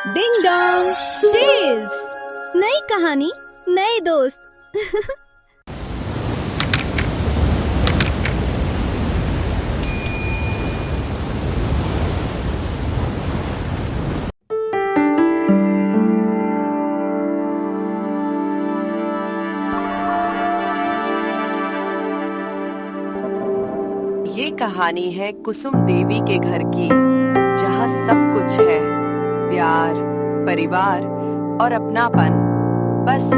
Ding dong tales. नई कहानी, नए दोस्त। ये कहानी है कुसुम देवी के घर की, जहाँ सब कुछ है, प्यार, परिवार और अपनापन। बस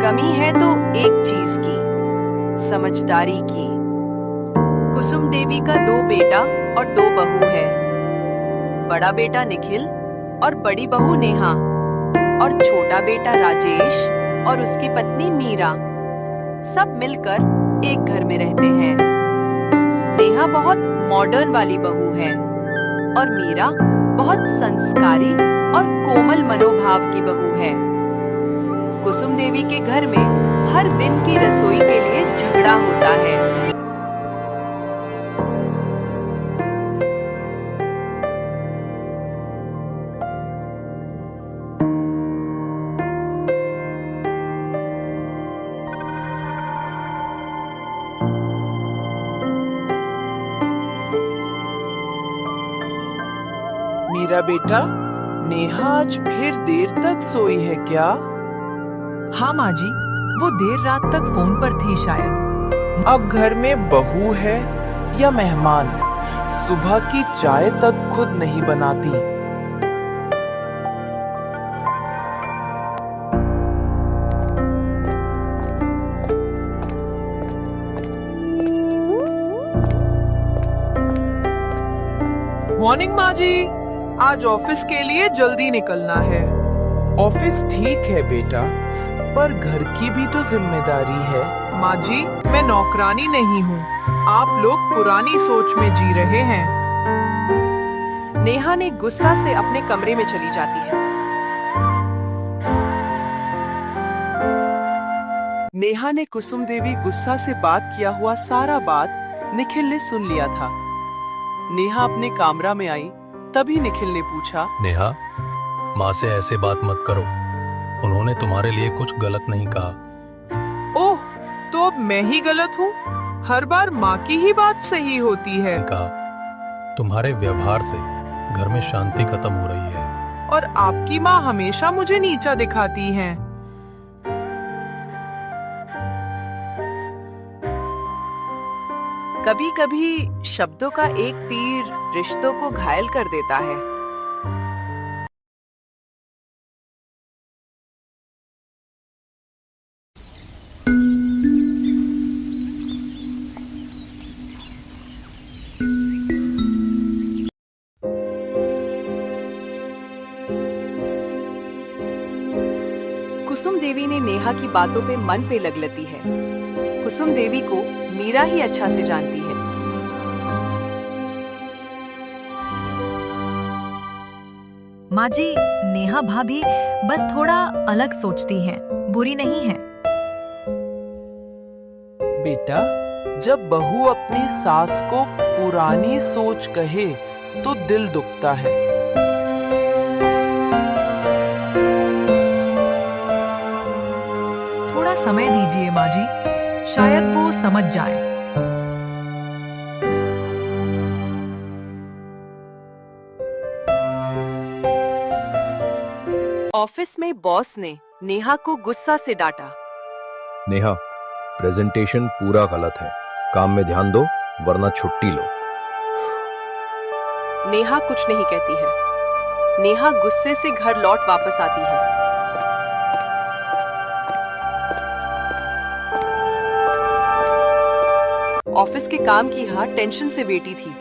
कमी है तो एक चीज की, समझदारी की। कुसुम देवी का 2 बेटा और 2 बहू है। बड़ा बेटा निखिल और बड़ी बहू नेहा, और छोटा बेटा राजेश और उसकी पत्नी मीरा। सब मिलकर एक घर में रहते हैं। नेहा बहुत मॉडर्न वाली बहू है और मीरा बहुत संस्कारी और कोमल मनोभाव की बहू है। कुसुम देवी के घर में हर दिन की रसोई के लिए झगड़ा होता है। मेरा बेटा, नेहा आज फिर देर तक सोई है क्या? हाँ माँ जी, वो देर रात तक फोन पर थी शायद। अब घर में बहू है या मेहमान, सुबह की चाय तक खुद नहीं बनाती। मॉर्निंग माँ जी, आज ऑफिस के लिए जल्दी निकलना है। ऑफिस ठीक है बेटा, पर घर की भी तो जिम्मेदारी है। माँ जी, मैं नौकरानी नहीं हूँ। आप लोग पुरानी सोच में जी रहे हैं। नेहा ने गुस्सा से अपने कमरे में चली जाती है। नेहा ने कुसुम देवी गुस्सा से बात किया हुआ सारा बात निखिल ने सुन लिया था। नेहा अपने कमरा में आई, तभी निखिल ने पूछा, नेहा, माँ से ऐसे बात मत करो। उन्होंने तुम्हारे लिए कुछ गलत नहीं कहा। ओह, तो अब मैं ही गलत हूँ? हर बार माँ की ही बात सही होती है। कहा, तुम्हारे व्यवहार से घर में शांति खत्म हो रही है। और आपकी माँ हमेशा मुझे नीचा दिखाती हैं। कभी-कभी शब्दों का एक तीर रिश्तों को घायल कर देता है। कुसुम देवी ने नेहा की बातों पे मन पे लग लेती है। कुसुम देवी को मीरा ही अच्छा से जानती है। माँ जी, नेहा भाभी बस थोड़ा अलग सोचती हैं, बुरी नहीं है। बेटा, जब बहू अपनी सास को पुरानी सोच कहे तो दिल दुखता है। थोड़ा समय दीजिए माँ जी, शायद वो समझ जाए। ऑफिस में बॉस ने नेहा को गुस्सा से डांटा। नेहा, प्रेजेंटेशन पूरा गलत है। काम में ध्यान दो, वरना छुट्टी लो। नेहा कुछ नहीं कहती है। नेहा गुस्से से घर लौट वापस आती है। ऑफिस के काम की हार टेंशन से बैठी थी।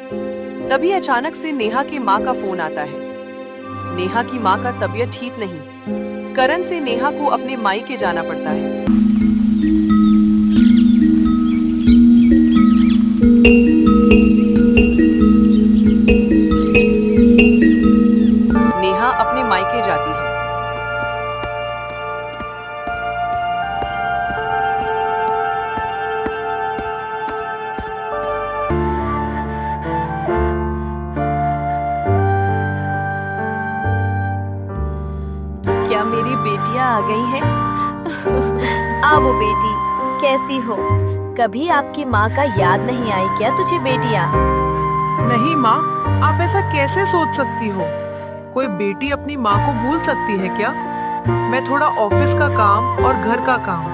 तभी अचानक से नेहा के माँ का फोन आता है। नेहा की माँ का तबीयत ठीक नहीं। करण से नेहा को अपने मायके जाना पड़ता है। नेहा अपने मायके जाती है। खुशियाँ आ गई हैं। आओ बेटी, कैसी हो? कभी आपकी माँ का याद नहीं आई क्या तुझे बेटिया? नहीं माँ, आप ऐसा कैसे सोच सकती हो? कोई बेटी अपनी माँ को भूल सकती है क्या? मैं थोड़ा ऑफिस का काम और घर का काम,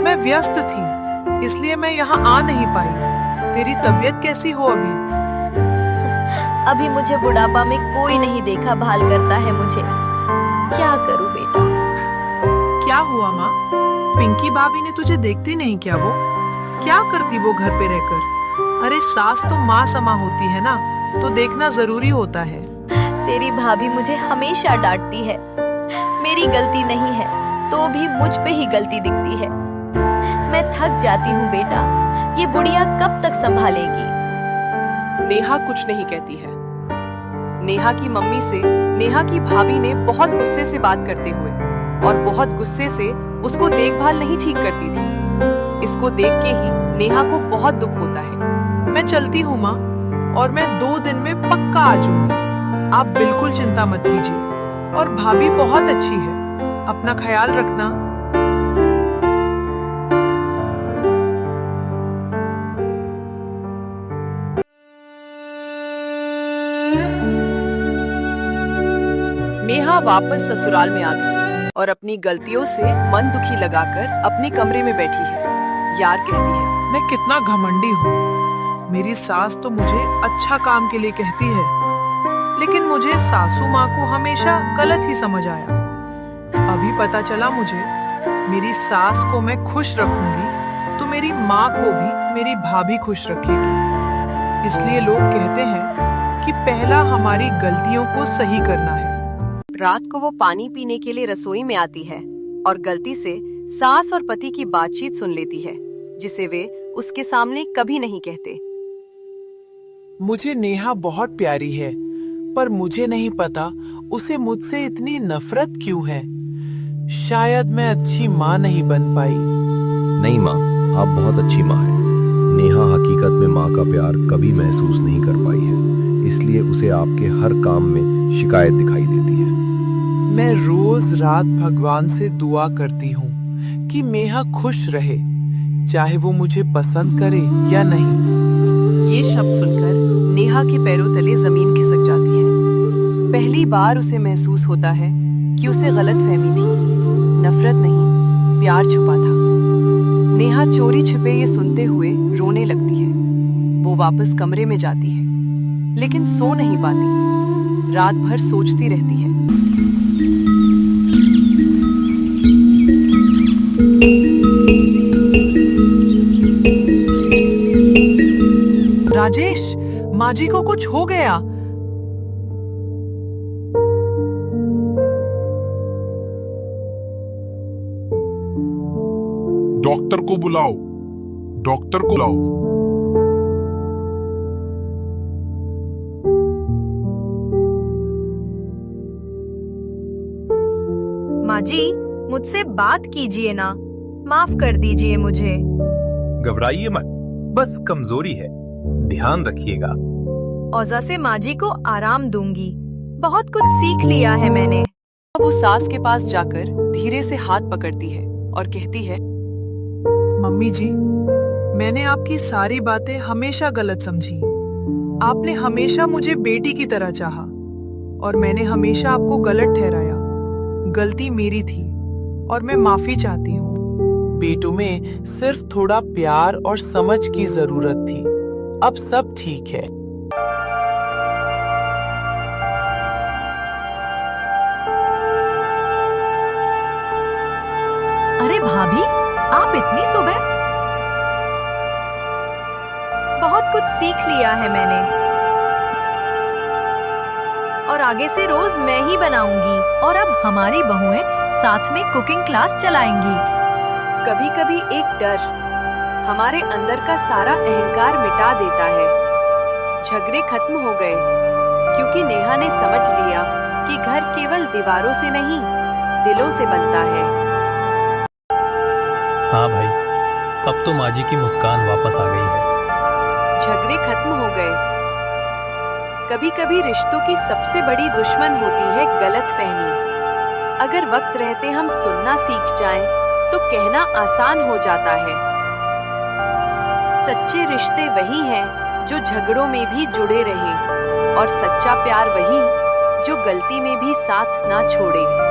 मैं व्यस्त थी, इसलिए मैं यहाँ आ नहीं पाई। तेरी तबीयत कैसी हो अभी? अभी मुझे बुढ़ापा में कोई नहीं देखा भाल करता है मुझे। क्या करूँ बेटा? क्या हुआ माँ? पिंकी भाभी ने तुझे देखती नहीं क्या? वो क्या करती वो घर पे रहकर? अरे सास तो माँ समा होती है ना, तो देखना जरूरी होता है। तेरी भाभी मुझे हमेशा डांटती है। मेरी गलती नहीं है तो भी मुझ पे ही गलती दिखती है। मैं थक जाती हूँ बेटा, ये बुढ़िया कब तक संभालेगी? नेहा कुछ नहीं कहती है। नेहा की मम्मी से नेहा की भाभी ने बहुत गुस्से से बात करते हुए और बहुत गुस्से से उसको देखभाल नहीं ठीक करती थी। इसको देख के ही नेहा को बहुत दुख होता है। मैं चलती हूँ माँ, और मैं 2 दिन में पक्का आ जाऊंगी। आप बिल्कुल चिंता मत कीजिए, और भाभी बहुत अच्छी है, अपना ख्याल रखना। नेहा वापस ससुराल में आ गई और अपनी गलतियों से मन दुखी लगाकर अपने कमरे में बैठी है। यार कहती है, मैं कितना घमंडी हूँ। मेरी सास तो मुझे अच्छा काम के लिए कहती है, लेकिन मुझे सासू माँ को हमेशा गलत ही समझ आया। अभी पता चला मुझे, मेरी सास को मैं खुश रखूंगी तो मेरी माँ को भी मेरी भाभी खुश रखेगी। इसलिए लोग कहते हैं कि पहला हमारी गलतियों को सही करना है। रात को वो पानी पीने के लिए रसोई में आती है और गलती से सास और पति की बातचीत सुन लेती है, जिसे वे उसके सामने कभी नहीं कहते। मुझे नेहा बहुत प्यारी है, पर मुझे नहीं पता उसे मुझसे इतनी नफरत क्यों है। शायद मैं अच्छी माँ नहीं बन पाई। नहीं माँ, आप बहुत अच्छी माँ हैं। नेहा हकीकत में माँ का प्यार कभी महसूस नहीं कर पाई है, इसलिए उसे आपके हर काम में शिकायत दिखाई देती है। मैं रोज रात भगवान से दुआ करती हूँ कि नेहा खुश रहे, चाहे वो मुझे पसंद करे या नहीं। ये शब्द सुनकर नेहा के पैरों तले जमीन खिसक जाती है। पहली बार उसे महसूस होता है कि उसे गलतफहमी थी। नफरत नहीं, प्यार छुपा था। नेहा चोरी छिपे ये सुनते हुए रोने लगती है। वो वापस कमरे में जाती है, लेकिन सो नहीं पाती। रात भर सोचती रहती है। राजेश, माँ जी को कुछ हो गया। डॉक्टर को बुलाओ, डॉक्टर को बुलाओ। माँ जी, मुझसे बात कीजिए ना, माफ कर दीजिए मुझे। घबराइए मत, बस कमजोरी है, ध्यान रखिएगा। औजा से माँ जी को आराम दूंगी, बहुत कुछ सीख लिया है मैंने। अब वो सास के पास जाकर धीरे से हाथ पकड़ती है और कहती है, मम्मी जी, मैंने आपकी सारी बातें हमेशा गलत समझी। आपने हमेशा मुझे बेटी की तरह चाहा, और मैंने हमेशा आपको गलत ठहराया। गलती मेरी थी और मैं माफी चाहती हूँ। बेटों में सिर्फ थोड़ा प्यार और समझ की जरूरत थी। अब सब ठीक है। अरे भाभी, आप इतनी सुबह? बहुत कुछ सीख लिया है मैंने, और आगे से रोज मैं ही बनाऊंगी। और अब हमारी बहुएं साथ में कुकिंग क्लास चलाएंगी। कभी कभी एक डर हमारे अंदर का सारा अहंकार मिटा देता है। झगड़े खत्म हो गए क्योंकि नेहा ने समझ लिया कि घर केवल दीवारों से नहीं, दिलों से बनता है। हाँ भाई, अब तो माँ जी की मुस्कान वापस आ गई है। झगड़े खत्म हो गए। कभी कभी रिश्तों की सबसे बड़ी दुश्मन होती है गलतफहमी। अगर वक्त रहते हम सुनना सीख जाएं, तो कहना आसान हो जाता है। सच्चे रिश्ते वही हैं जो झगड़ों में भी जुड़े रहें, और सच्चा प्यार वही जो गलती में भी साथ ना छोड़े।